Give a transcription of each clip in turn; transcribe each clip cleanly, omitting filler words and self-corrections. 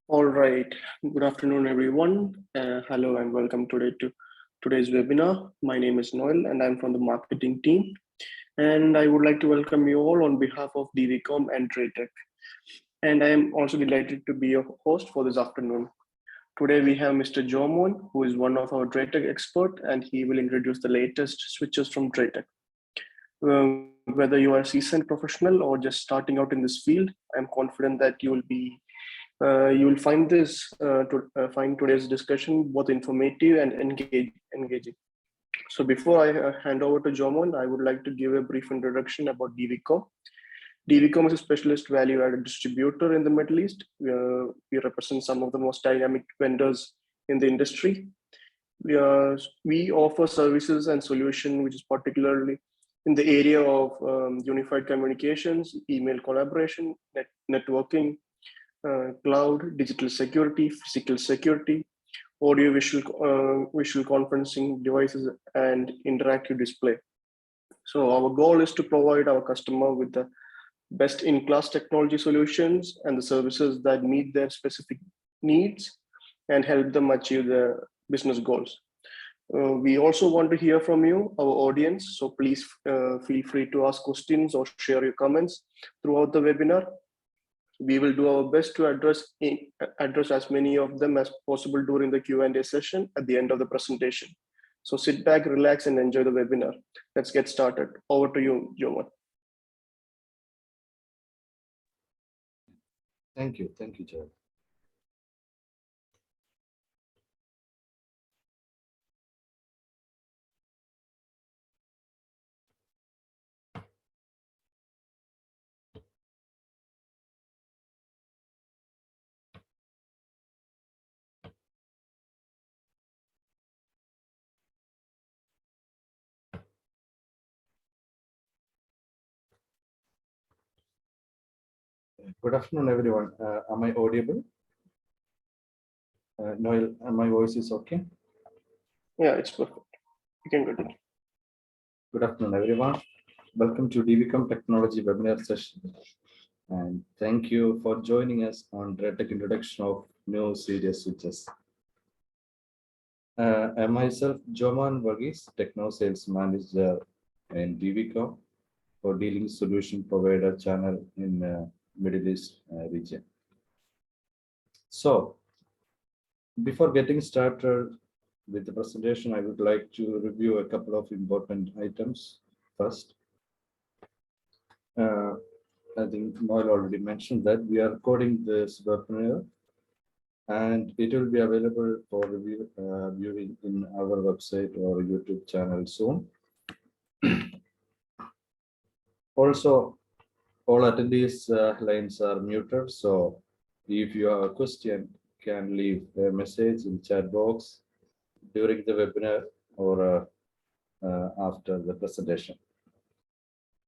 All right. Good afternoon, everyone. Hello and welcome to today's webinar. My name is Noel and I'm from the marketing team. And I would like to welcome you all on behalf of DVCom and DrayTek. And I am also delighted to be your host for this afternoon. Today we have Mr. Jomon, who is one of our DrayTek expert, and he will introduce the latest switches from DrayTek. Whether you are a seasoned professional or just starting out in this field, I'm confident that you will find today's discussion both informative and engaging. So before I hand over to Jomon, I would like to give a brief introduction about DVCom. DVCom is a specialist value-added distributor in the Middle East. We represent some of the most dynamic vendors in the industry. We offer services and solution which is particularly in the area of unified communications, email collaboration, networking, cloud, digital security, physical security, audio visual conferencing devices, and interactive display. So our goal is to provide our customer with the best-in-class technology solutions and the services that meet their specific needs and help them achieve their business goals. We also want to hear from you, our audience, so please feel free to ask questions or share your comments throughout the webinar. We will do our best to address as many of them as possible during the Q&A session at the end of the presentation. So sit back, relax, and enjoy the webinar. Let's get started. Over to you, Jomon. Thank you, Jared. Good afternoon, everyone. Am I audible? Noel, my voice is okay? Yeah, it's perfect. You can continue. Good afternoon, everyone. Welcome to DVCom Technology webinar session. And thank you for joining us on DrayTek introduction of new series switches. I myself, Joman Varghese, Techno Sales Manager in DVCom for dealing solution provider channel in Middle East region. So, before getting started with the presentation, I would like to review a couple of important items first. I think Noel already mentioned that we are recording this webinar and it will be available for viewing in our website or YouTube channel soon. Also, all attendees lines are muted, so if you have a question, can leave a message in chat box during the webinar or after the presentation.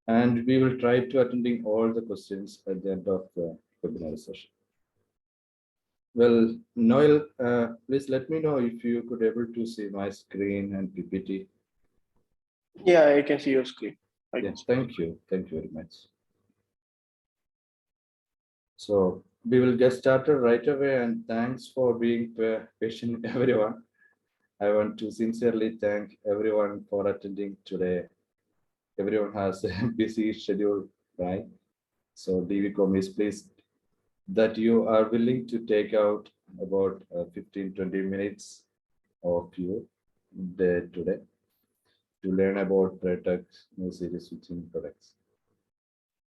And we will try to attending all the questions at the end of the webinar session. Well, Noel, please let me know if you could able to see my screen and PPT. Yeah, I can see your screen. Yes, thank you very much. So we will get started right away, and thanks for being patient, everyone. I want to sincerely thank everyone for attending today. Everyone has a busy schedule, right? So DVCom is pleased that you are willing to take out about 15-20 minutes of your day today to learn about DrayTek new series switching products.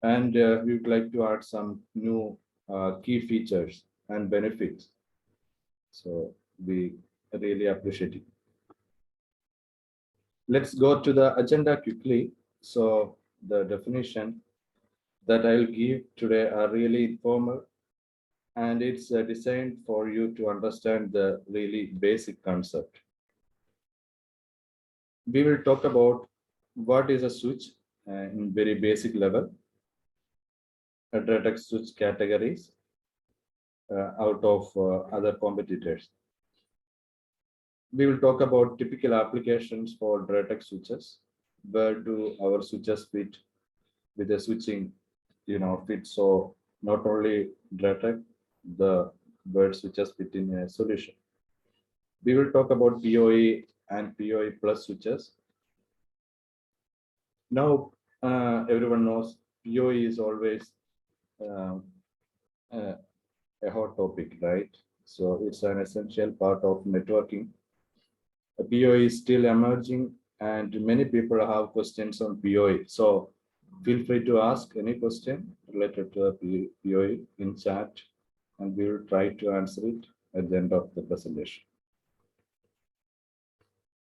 And we would like to add some new key features and benefits. So we really appreciate it. Let's go to the agenda quickly. So the definition that I'll give today are really informal, and it's designed for you to understand the really basic concept. We will talk about what is a switch in very basic level, a DrayTek switch categories out of other competitors. We will talk about typical applications for DrayTek switches. Where do our switches fit with the switching, fit? So not only DrayTek, the bird switches within a solution. We will talk about PoE and PoE plus switches. Now, everyone knows PoE is always a hot topic, right? So it's an essential part of networking. PoE is still emerging, and many people have questions on PoE. So feel free to ask any question related to PoE in chat, and we will try to answer it at the end of the presentation.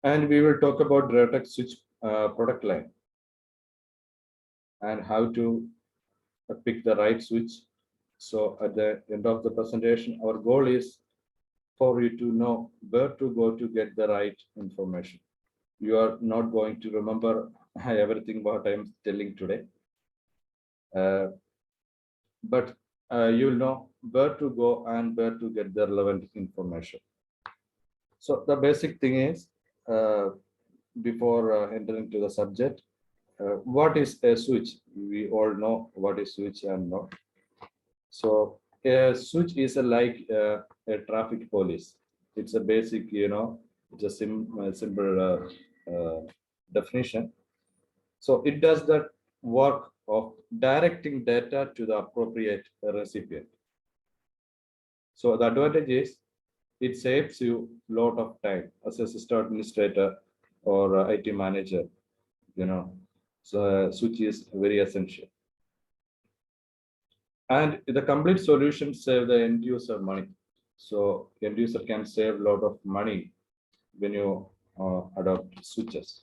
And we will talk about DrayTek switch product line and how to pick the right switch. So at the end of the presentation, our goal is for you to know where to go to get the right information. You are not going to remember everything what I'm telling today, but you will know where to go and where to get the relevant information. So the basic thing is, before entering to the subject, what is a switch? We all know what is switch and not. So a switch is like a traffic police. It's a basic, it's a simple definition. So it does the work of directing data to the appropriate recipient. So the advantage is it saves you a lot of time as a system administrator or IT manager, So switch is very essential. And the complete solution save the end user money. So end user can save a lot of money when you adopt switches.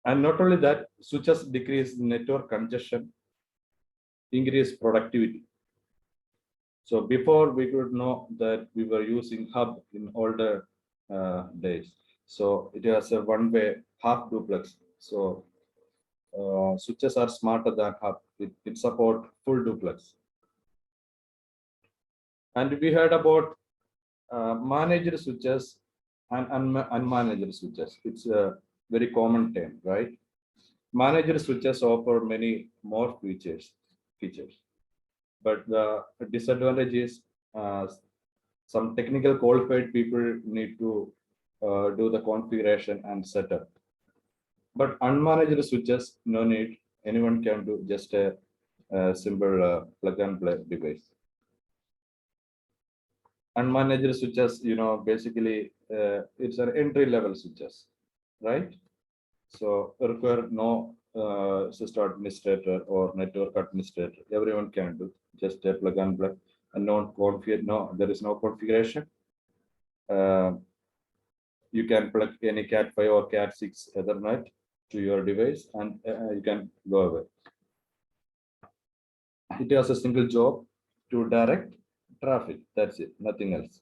And not only that, switches decrease network congestion, increase productivity. So before we could know that we were using hub in older days. So it has a one-way half duplex. So switches are smarter than hub. It supports full duplex. And we heard about managed switches and unmanaged switches. It's a very common term, right? Managed switches offer many more features. But the disadvantage is some technical qualified people need to do the configuration and setup. But unmanaged switches, no need. Anyone can do just a simple plug and play device. Unmanaged switches, basically it's an entry level switches, right? So require no system administrator or network administrator. Everyone can do just a plug and play and there is no configuration. You can plug any Cat5 or Cat6 Ethernet to your device and you can go away. It has a single job to direct traffic. That's it, nothing else.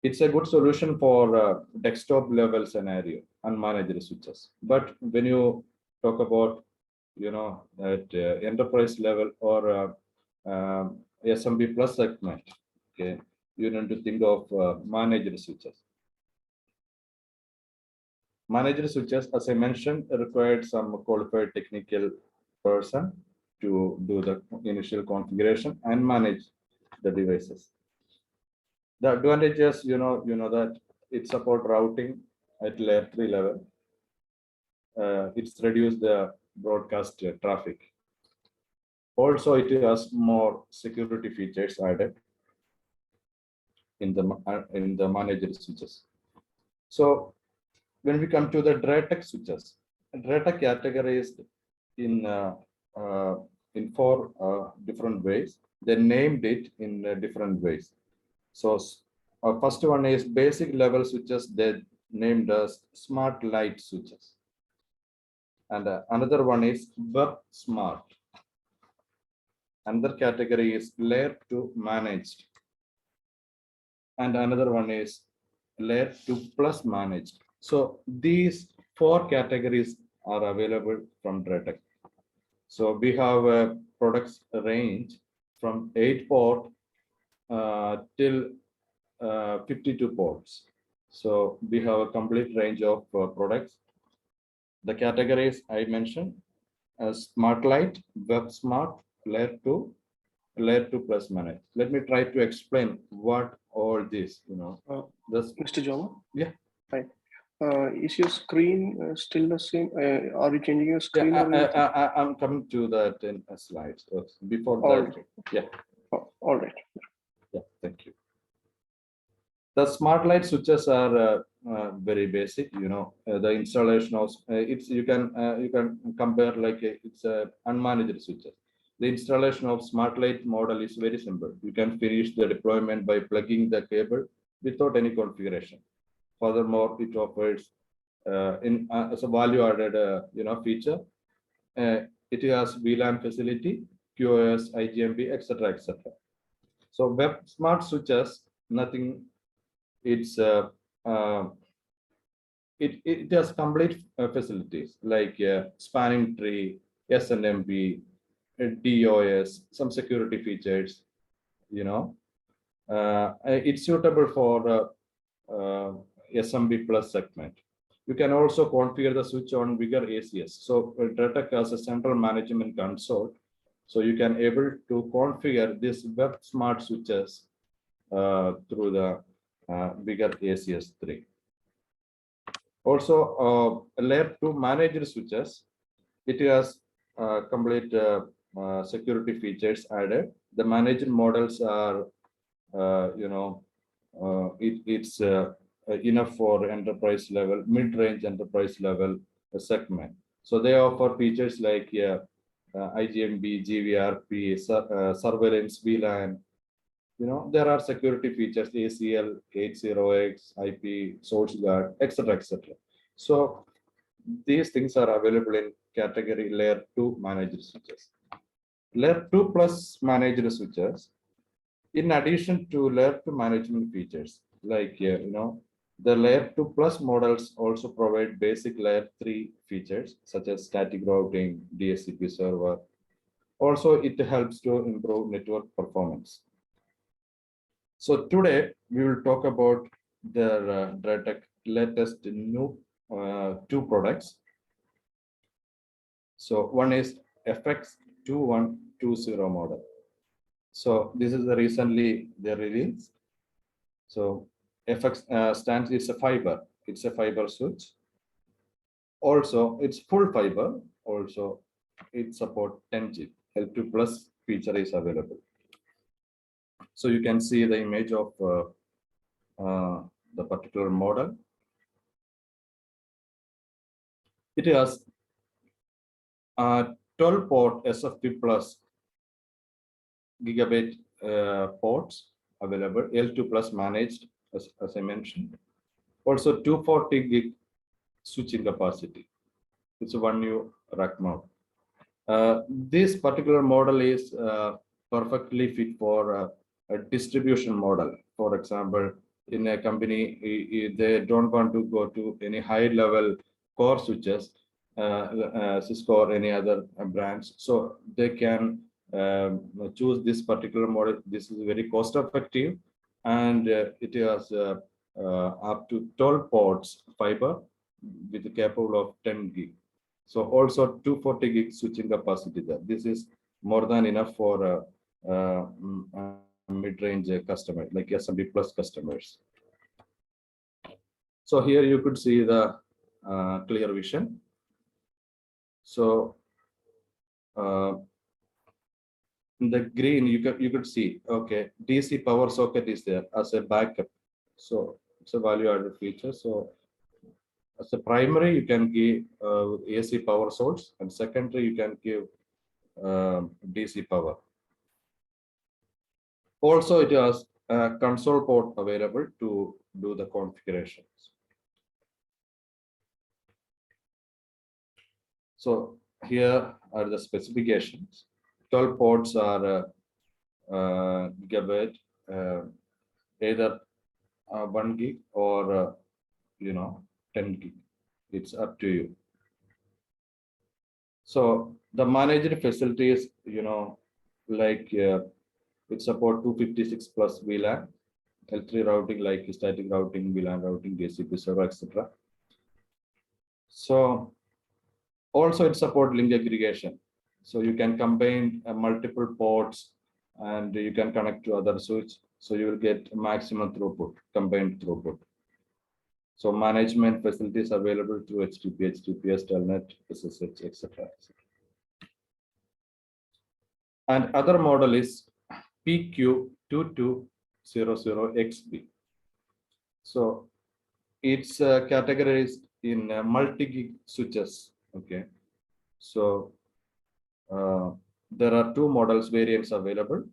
It's a good solution for desktop level scenario, unmanaged switches. But when you talk about, at enterprise level or SMB plus segment, okay, you need to think of managed switches. Managed switches, as I mentioned, required some qualified technical person to do the initial configuration and manage the devices. The advantages, that it supports routing at layer 3 level. It's reduced the broadcast traffic. Also, it has more security features added in the managed switches. So when we come to the DrayTek switches, DrayTek categorized in 4 different ways. They named it in different ways. So first one is basic level switches. They named as smart light switches. And another one is web smart. Another category is layer 2 managed. And another one is layer 2 plus managed. So these 4 categories are available from DrayTek. So we have a products range from 8 port till 52 ports. So we have a complete range of products. The categories I mentioned: Smart Light, Web Smart, Layer 2, layer 2 plus manage. Let me try to explain what all this, this. Mr. Joma? Yeah. Hi. Is your screen still the same? Are you changing your screen? Yeah, I'm coming to that in a slide. So before all that, right. Yeah. Oh, all right. Yeah, thank you. The smart light switches are very basic. The installation of you can compare like it's a unmanaged switches. The installation of smart light model is very simple. You can finish the deployment by plugging the cable without any configuration. Furthermore, it offers as a value added feature. It has VLAN facility, QoS, IGMB, etc., etc. So web smart switches, nothing. It's it has complete facilities like spanning tree, SNMP, DOS, some security features. It's suitable for SMB plus segment. You can also configure the switch on VigorAPs. So DrayTek has a central management console. So you can able to configure this web smart switches through the VigorAPs 3. Also, layer 2 managed switches, it has complete security features added. The managed models are, it's enough for enterprise level, mid-range enterprise level segment. So they offer features like IGMB, GVRP, surveillance, VLAN. There are security features, ACL, 80X, IP, source guard, etc., etc. So these things are available in category layer 2 managed switches. Layer 2 plus managed switches, in addition to layer 2 management features, like, the layer 2 plus models also provide basic layer 3 features, such as static routing, DHCP server. Also, it helps to improve network performance. So today we will talk about the DrayTek latest new 2 products. So one is FX2120 model. So this is the recently they released. So FX stands is a fiber. It's a fiber switch. Also, it's full fiber. Also, it supports 10G. L2 plus feature is available. So you can see the image of the particular model. It has 12-port SFP plus Gigabit ports available, L2 plus managed, as I mentioned. Also 240 gig switching capacity. It's one new rack mount. This particular model is perfectly fit for a distribution model. For example, in a company, they don't want to go to any high level core switches, Cisco or any other brands. So they can choose this particular model. This is very cost effective, and it has up to 12 ports fiber with the capable of 10 gig. So also 240 gig switching capacity there. This is more than enough for mid-range customer like SMB plus customers. So here you could see the clear vision. So in the green you could see, okay, DC power socket is there as a backup. So it's a value added feature. So as a primary, you can give AC power source, and secondary, you can give DC power. Also, it has a console port available to do the configurations. So here are the specifications. 12 ports are Gigabit, either 1 gig or 10 gig. It's up to you. So the managed facilities, like it support 256 plus VLAN, L3 routing like static routing, VLAN routing, DHCP server, etc. So also it support link aggregation. So you can combine multiple ports and you can connect to other switch. So you will get maximum throughput, combined throughput. So management facilities available through HTTP, HTTPS, Telnet, SSH, etc. And other model is PQ2200xb. So it's categorized in multi-gig switches. Okay. So there are two models variants available,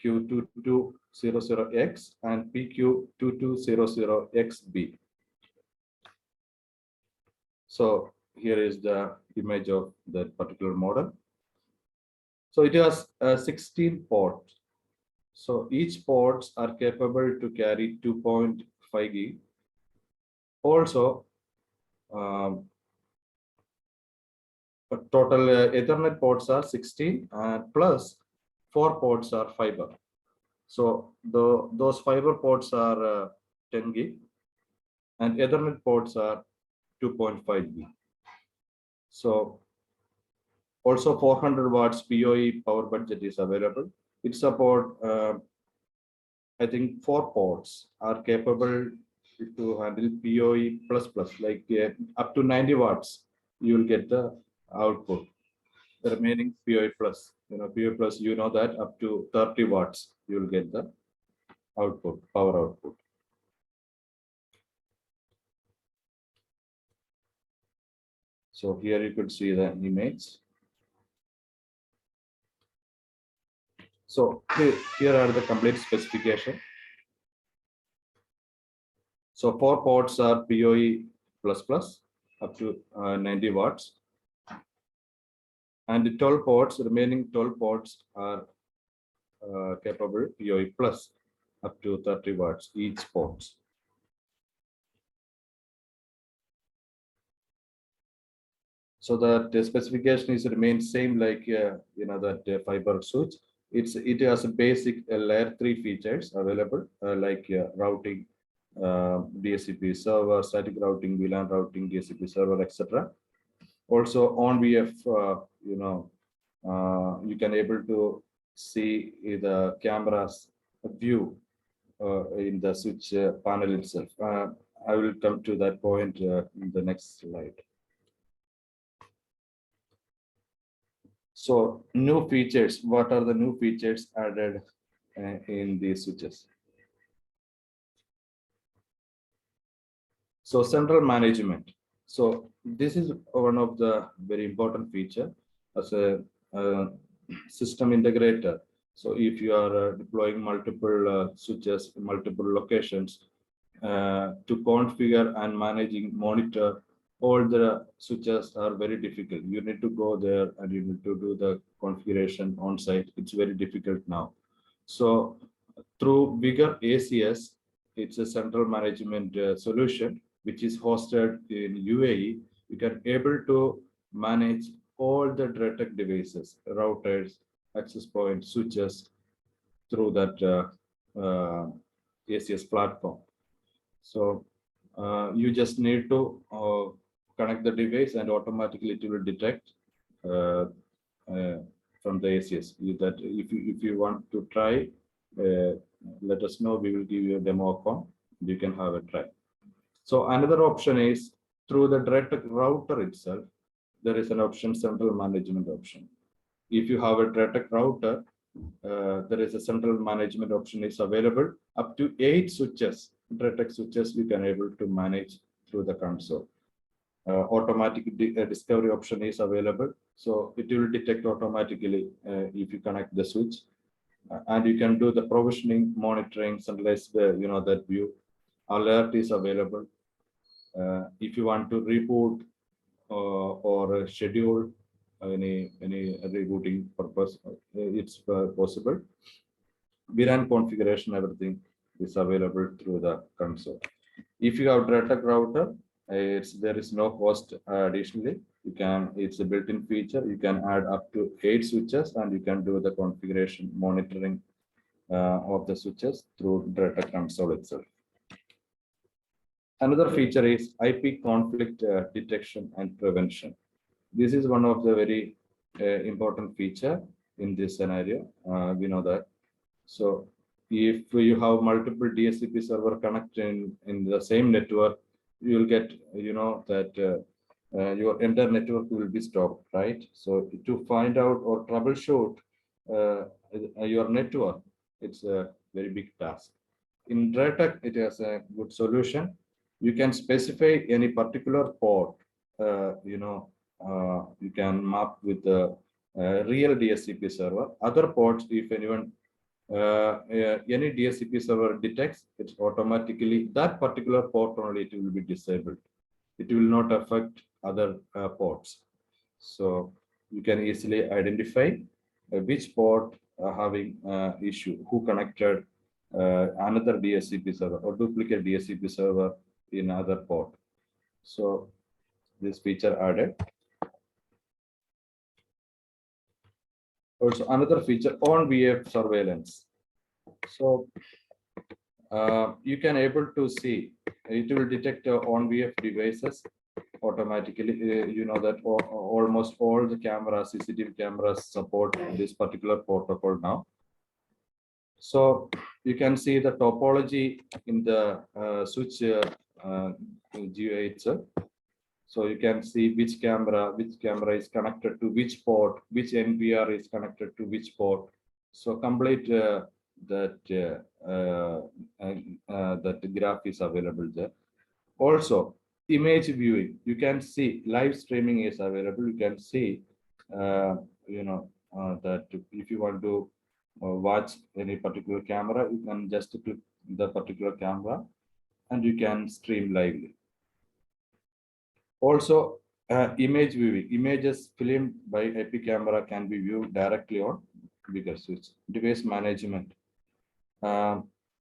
Q2200X and PQ2200xb. So here is the image of that particular model. So it has 16 ports. So each ports are capable to carry 2.5 gig. Also, total Ethernet ports are 16 plus 4 ports are fiber. So those fiber ports are 10 gig and Ethernet ports are 2.5 gig. So also 400 watts PoE power budget is available. It's about I think 4 ports are capable to handle PoE plus, like up to 90 watts. You will get the output. The remaining PoE plus, PoE plus, that up to 30 watts you will get the output, power output. So here you could see the image. So here are the complete specification. So 4 ports are PoE plus up to 90 watts. And the 12 ports, remaining 12 ports are capable PoE plus up to 30 watts each ports. So that the specification is remains same like that fiber switch. It has a basic layer 3 features available like routing, DHCP server, static routing, VLAN routing, DHCP server, etc. Also on VF, you can able to see the camera's view in the switch panel itself. I will come to that point in the next slide. So new features, what are the new features added in these switches? So central management. So this is one of the very important feature as a system integrator. So if you are deploying multiple switches, multiple locations to configure and monitor all the switches are very difficult. You need to go there and you need to do the configuration on site. It's very difficult now. So through VigorACS, it's a central management solution which is hosted in UAE. You can able to manage all the DrayTek devices, routers, access points, switches through that ACS platform. So you just need to connect the device and automatically it will detect from the ACS. That if you want to try, let us know. We will give you a demo account. You can have a try. So another option is through the DrayTek router itself. There is an option, central management option. If you have a DrayTek router, there is a central management option is available. Up to 8 switches, DrayTek switches, you can able to manage through the console. Automatic discovery option is available. So it will detect automatically if you connect the switch. And you can do the provisioning, monitoring, centralized, that view. Alert is available. If you want to reboot or schedule any rebooting purpose, it's possible. VLAN configuration, everything is available through the console. If you have DrayTek router, there is no cost additionally. It's a built-in feature. You can add up to 8 switches and you can do the configuration monitoring of the switches through DrayTek console itself. Another feature is IP conflict detection and prevention. This is one of the very important feature in this scenario. We know that So if you have multiple DHCP server connected in the same network, you will get, that your entire network will be stopped, right? So to find out or troubleshoot your network, it's a very big task. In DrayTek, it has a good solution. You can specify any particular port. You can map with the real DHCP server. Other ports, if anyone any DHCP server detects, it's automatically that particular port only it will be disabled. It will not affect other ports. So you can easily identify which port having issue, who connected another DHCP server or duplicate DHCP server in other port. So this feature added. Also another feature on VF surveillance. So you can able to see, it will detect on VF devices automatically. You know that almost all the cameras, CCTV cameras support this particular protocol now. So you can see the topology in the switch GUI itself. So you can see which camera is connected to which port, which NPR is connected to which port. So complete that graph is available there. Also, image viewing. You can see live streaming is available. You can see, that if you want to watch any particular camera, you can just click the particular camera and you can stream lively. Also, image viewing. Images filmed by IP camera can be viewed directly on VigorSwitch. Device management.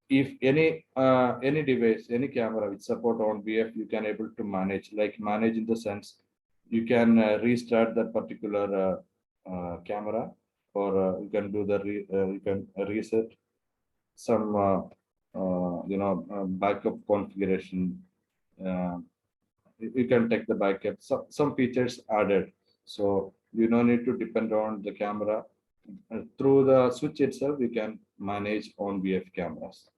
If any device, any camera with support on VF, you can able to manage. Like manage in the sense, you can restart that particular camera, or you can do the you can reset some backup configuration. You can take the backup. Some features added, so you don't need to depend on the camera. Through the switch itself, you can manage on VF cameras.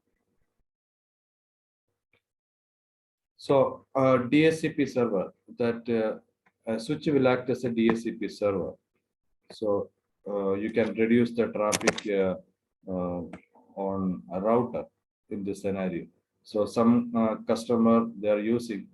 So DHCP server, that switch will act as a DHCP server. So you can reduce the traffic on a router in this scenario. So some customer, they are using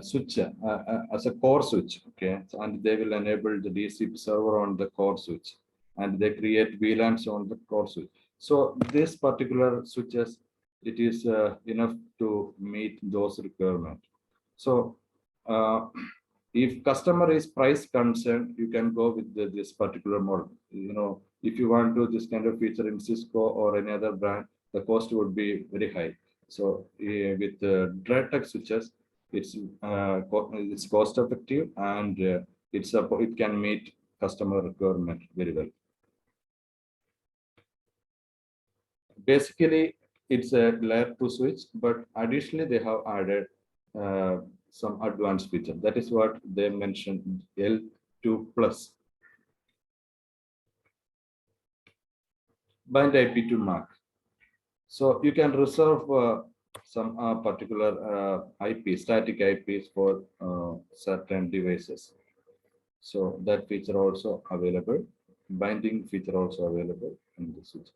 switch as a core switch, okay, and they will enable the DHCP server on the core switch, and they create VLANs on the core switch. So this particular switches, it is enough to meet those requirements. So if customer is price concerned, you can go with this particular model. If you want to this kind of feature in Cisco or any other brand, the cost would be very high. So with the DrayTek switches, it's cost effective, and it can meet customer requirement very well. Basically, it's a layer 2 switch, but additionally they have added some advanced feature. That is what they mentioned, L2 plus. Bind IP to MAC. So you can reserve some particular IP, static IPs for certain devices. So that feature also available. Binding feature also available in the switches.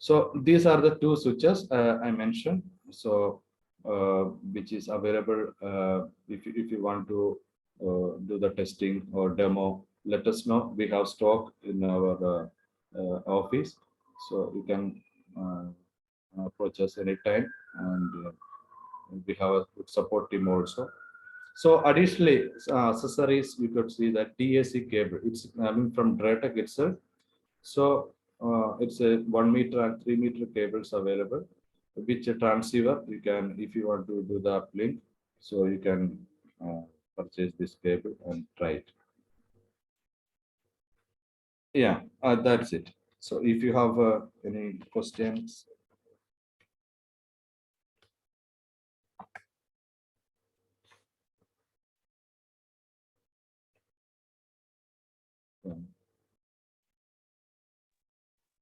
So these are the two switches I mentioned. So which is available if you want to do the testing or demo, let us know. We have stock in our office, so you can approach us anytime, and we have a good support team also. So additionally, accessories, you could see that DAC cable. It's coming from DrayTek itself. So it's a 1 meter and 3 meter cables available. Which a transceiver you can, if you want to do the uplink, so you can purchase this cable and try it. Yeah, that's it. So if you have any questions.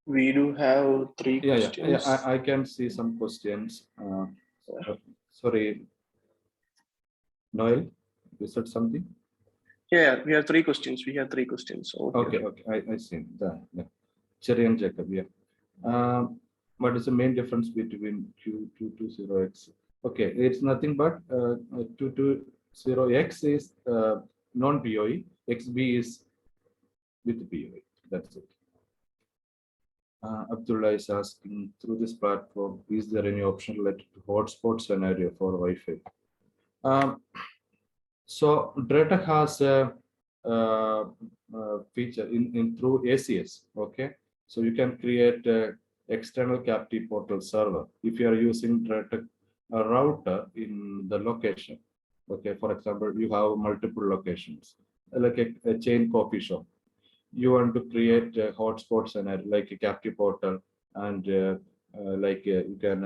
We do have three Yeah, questions. I can see some questions. Sorry, Noel, you said something? Yeah, we have three questions. We have three questions over Okay, here. okay, I see. Yeah. Cherry and Jacob, yeah. What is the main difference between Q220X? Okay, it's nothing but 220X is non-PoE, XB is with PoE. That's it. Abdullah is asking, through this platform, is there any option related to hotspot scenario for Wi-Fi? So DrayTek has a feature in through ACS. Okay, so you can create a external captive portal server if you are using DrayTek router in the location. Okay, for example, you have multiple locations, like a chain coffee shop. You want to create a hotspot scenario like a captive portal, and you can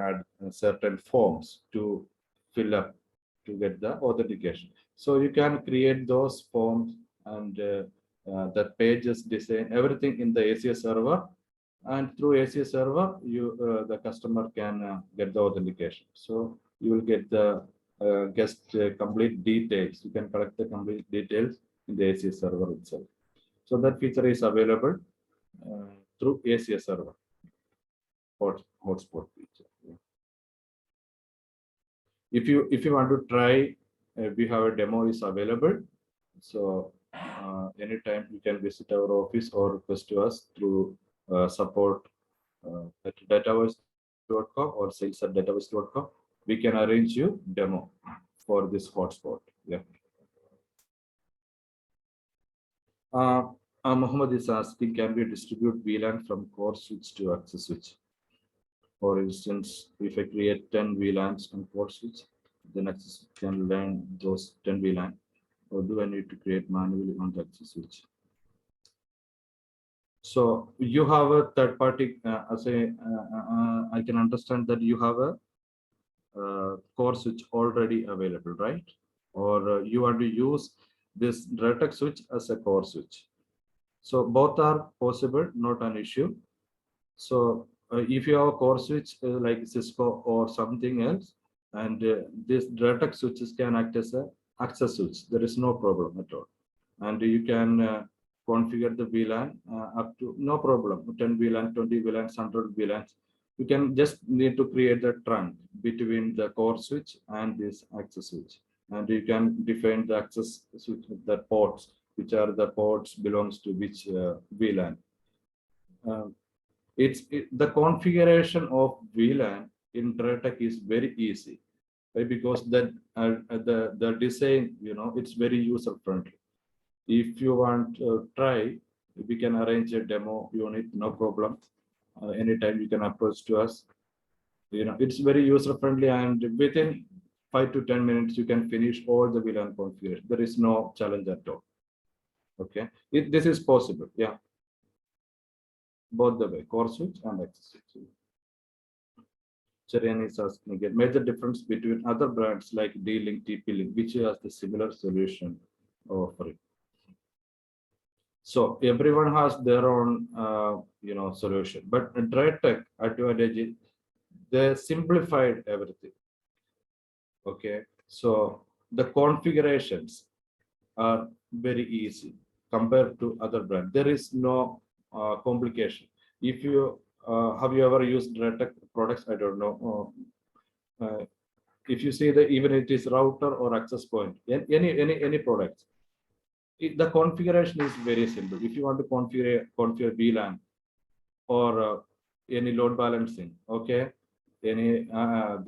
add certain forms to fill up to get the authentication. So you can create those forms and the pages, design, everything in the ACS server, and through ACS server, the customer can get the authentication. So you will get the complete details. You can collect the complete details in the ACS server itself. So that feature is available through ACS server hotspot feature. If you want to try, we have a demo is available. So anytime you can visit our office or request to us through support at dataverse.com or sales@dataverse.com. We can arrange you demo for this hotspot. Yeah. Mohammed is asking, can we distribute VLAN from core switch to access switch? For instance, if I create 10 VLANs on core switch, then access can learn those 10 VLAN, or do I need to create manually on the access switch? So you have a third party, I can understand that you have a core switch already available, right? Or you want to use this DrayTek switch as a core switch. So both are possible, not an issue. So if you have a core switch like Cisco or something else, and this DrayTek switches can act as a access switch, there is no problem at all. And you can configure the VLAN up to no problem, 10 VLAN, 20 VLANs, 100 VLANs. You can just need to create the trunk between the core switch and this access switch. And you can define the access switch, the ports, which are the ports belongs to which VLAN. The configuration of VLAN in DrayTek is very easy, right? Because that the design, it's very user friendly. If you want to try, we can arrange a demo unit, no problem. Anytime you can approach to us. It's very user friendly, and within 5 to 10 minutes you can finish all the VLAN configuration. There is no challenge at all. Okay, this is possible. Yeah, both the way, core switch and access switch. Cherian is asking again, major difference between other brands like D-Link, TP-Link, which has the similar solution offering. So everyone has their own, solution. But DrayTek advantage is they simplified everything. Okay, so the configurations are very easy compared to other brands. There is no complication. If you have you ever used DrayTek products? I don't know. If you see that even it is router or access point, any products, the configuration is very simple. If you want to configure VLAN or any load balancing, okay, any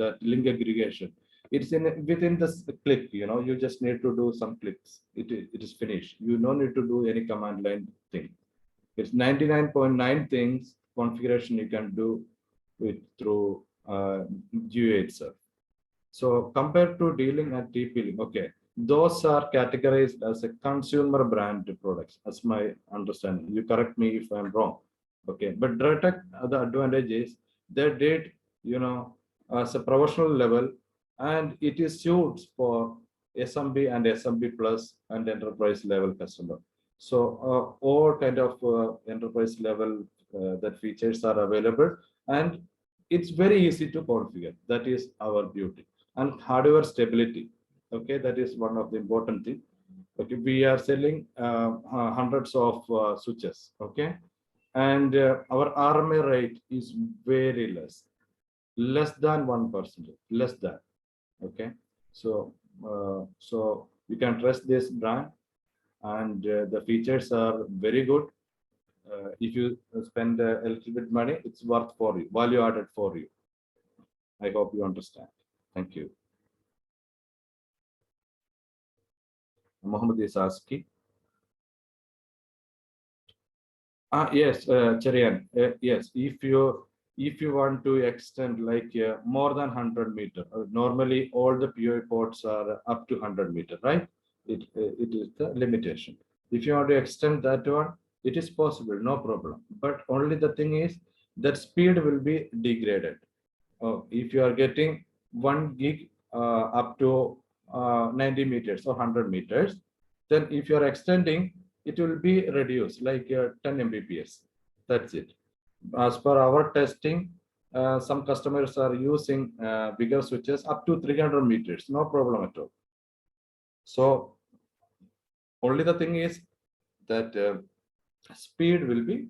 the link aggregation, it's within this click. You just need to do some clicks. It is finished. You don't need to do any command line thing. It's 99.9 things configuration you can do with through GUI itself. So compared to D-Link and TP-Link, okay, those are categorized as a consumer brand products, as my understanding. You correct me if I'm wrong. Okay, but DrayTek, the advantage is they did, as a professional level, and it is suited for SMB and SMB plus and enterprise level customer. So all kind of enterprise level that features are available, and it's very easy to configure. That is our beauty. And hardware stability. Okay, that is one of the important thing. Okay, we are selling hundreds of switches. Okay, and our RMA rate is very less than 1%, less than. Okay, so you can trust this brand, and the features are very good. If you spend a little bit money, it's worth for you, value added for you. I hope you understand. Thank you. Mohammed is asking. Yes, Cherian. Yes, if you want to extend like more than 100 meter, normally all the POI ports are up to 100 meter, right? It is the limitation. If you want to extend that one, it is possible, no problem. But only the thing is that speed will be degraded. If you are getting 1 gig up to 90 meters or 100 meters, then if you are extending, it will be reduced like 10 Mbps. That's it. As per our testing, some customers are using bigger switches up to 300 meters, no problem at all. So only the thing is that speed will be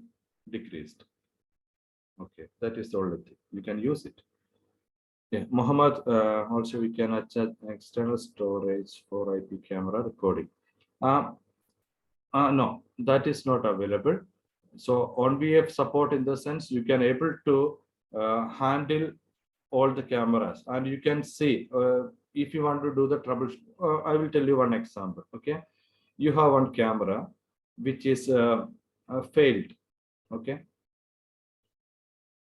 decreased. Okay, that is the only thing. You can use it. Yeah, Muhammad, also we can attach external storage for IP camera recording. No, that is not available. So on VF support, in the sense you can able to handle all the cameras, and you can see if you want to do the troubleshoot. I will tell you one example. Okay, you have one camera which is failed. Okay,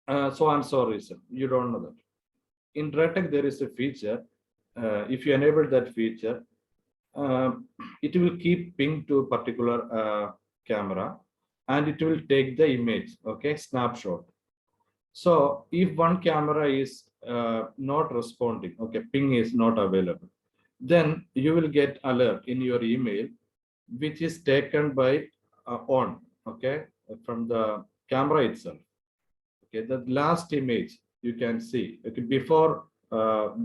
so and so reason you don't know that. In DrayTek, there is a feature. If you enable that feature, it will keep ping to a particular camera, and it will take the image, okay, snapshot. So if one camera is not responding, okay, ping is not available, then you will get alert in your email, which is taken by on, okay, from the camera itself. Okay, the last image you can see, okay, before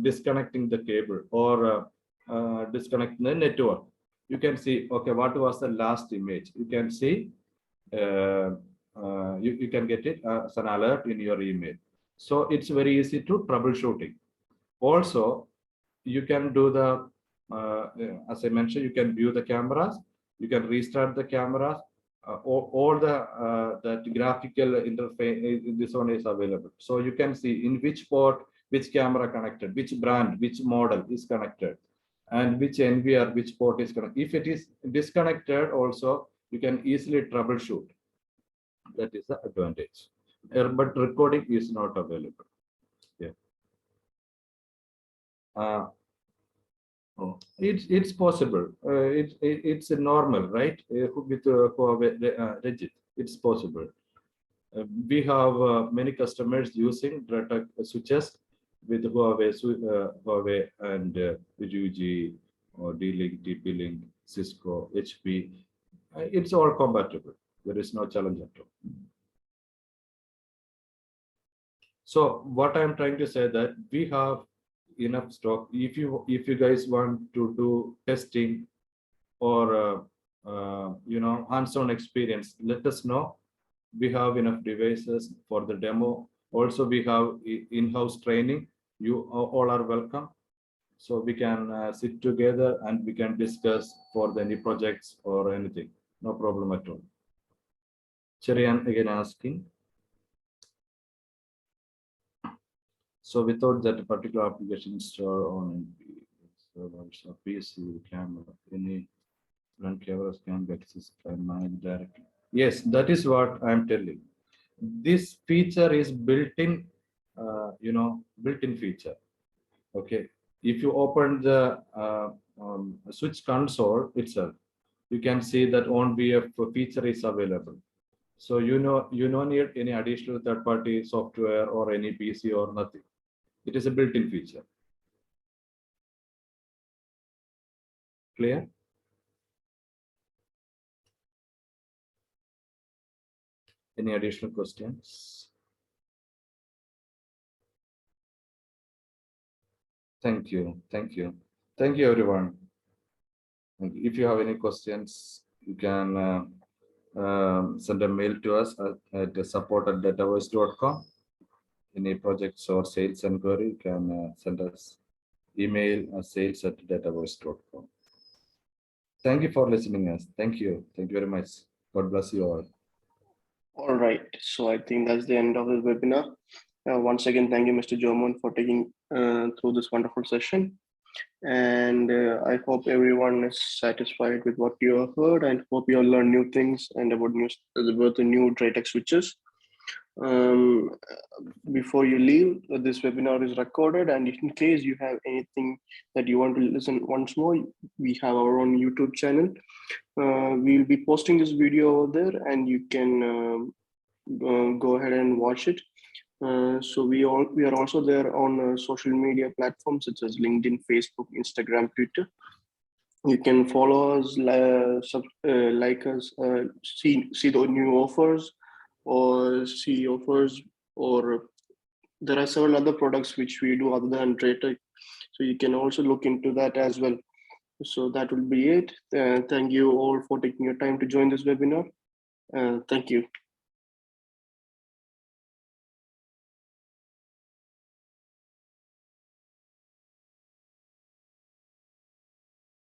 disconnecting the cable or disconnecting the network, you can see, okay, what was the last image. You can see, you can get it as an alert in your email. So it's very easy to troubleshooting. Also, you can do the, as I mentioned, you can view the cameras, you can restart the cameras, all the that graphical interface, this one is available. So you can see in which port, which camera connected, which brand, which model is connected, and which NVR, which port is connected. If it is disconnected also, you can easily troubleshoot. That is the advantage. But recording is not available. Yeah. It's possible. It's a normal, right? With Huawei Regit, it's possible. We have many customers using DrayTek switches with Huawei and UG or D-Link, TP-Link, Cisco, HP. It's all compatible. There is no challenge at all. So what I'm trying to say that we have enough stock. If you guys want to do testing or hands-on experience, let us know. We have enough devices for the demo. Also, we have in-house training. You all are welcome. So we can sit together and we can discuss for any projects or anything. No problem at all. Cherian again asking. So without that particular application installed on PC camera, any front cameras can be accessed by mind directly. Yes, that is what I'm telling. This feature is built-in, built-in feature. Okay, if you open the switch console itself, you can see that on VF feature is available. So you don't need any additional third-party software or any PC or nothing. It is a built-in feature. Clear? Any additional questions? Thank you. Thank you. Thank you, everyone. If you have any questions, you can send a mail to us at support@datavoice.com. Any projects or sales inquiry, you can send us email sales@datavoice.com. Thank you for listening us. Thank you. Thank you very much. God bless you all. All right. So I think that's the end of the webinar. Once again, thank you, Mr. Jorman, for taking through this wonderful session. And I hope everyone is satisfied with what you have heard, and hope you all learn new things and about the new DrayTek switches. Before you leave, this webinar is recorded, and in case you have anything that you want to listen once more, we have our own YouTube channel. We'll be posting this video over there, and you can go ahead and watch it. So we are also there on social media platforms such as LinkedIn, Facebook, Instagram, Twitter. You can follow us, like us, see the new offers, or see offers, or there are several other products which we do other than DrayTek. So you can also look into that as well. So that will be it. Thank you all for taking your time to join this webinar. Thank you.